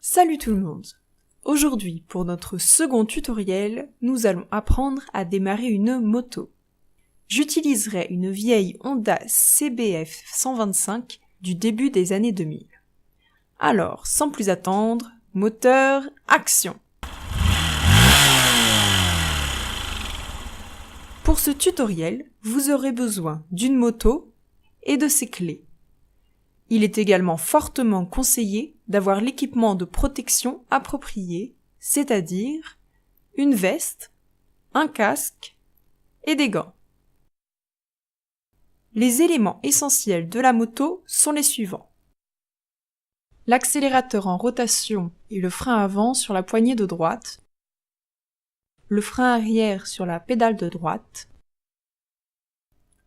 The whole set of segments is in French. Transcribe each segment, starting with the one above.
Salut tout le monde! Aujourd'hui, pour notre second tutoriel, nous allons apprendre à démarrer une moto. J'utiliserai une vieille Honda CBF 125 du début des années 2000. Alors, sans plus attendre, moteur, action! Pour ce tutoriel, vous aurez besoin d'une moto et de ses clés. Il est également fortement conseillé d'avoir l'équipement de protection approprié, c'est-à-dire une veste, un casque et des gants. Les éléments essentiels de la moto sont les suivants. L'accélérateur en rotation et le frein avant sur la poignée de droite, le frein arrière sur la pédale de droite,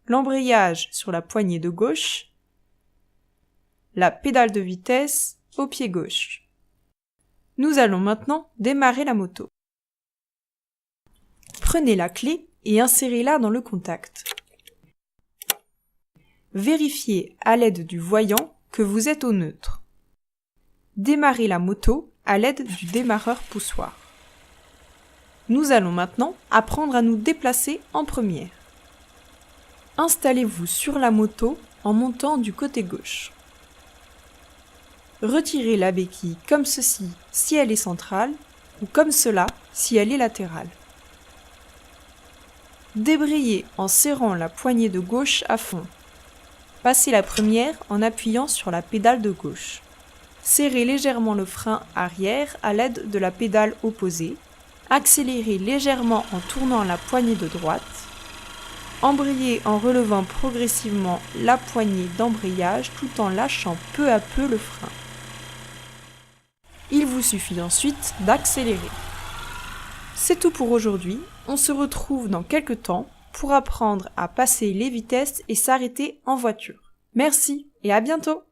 l'embrayage sur la poignée de gauche, la pédale de vitesse au pied gauche. Nous allons maintenant démarrer la moto. Prenez la clé et insérez-la dans le contact. Vérifiez à l'aide du voyant que vous êtes au neutre. Démarrez la moto à l'aide du démarreur poussoir. Nous allons maintenant apprendre à nous déplacer en première. Installez-vous sur la moto en montant du côté gauche. Retirez la béquille comme ceci si elle est centrale ou comme cela si elle est latérale. Débrayez en serrant la poignée de gauche à fond. Passez la première en appuyant sur la pédale de gauche. Serrez légèrement le frein arrière à l'aide de la pédale opposée. Accélérez légèrement en tournant la poignée de droite. Embrayez en relevant progressivement la poignée d'embrayage tout en lâchant peu à peu le frein. Il vous suffit ensuite d'accélérer. C'est tout pour aujourd'hui, on se retrouve dans quelques temps pour apprendre à passer les vitesses et s'arrêter en voiture. Merci et à bientôt!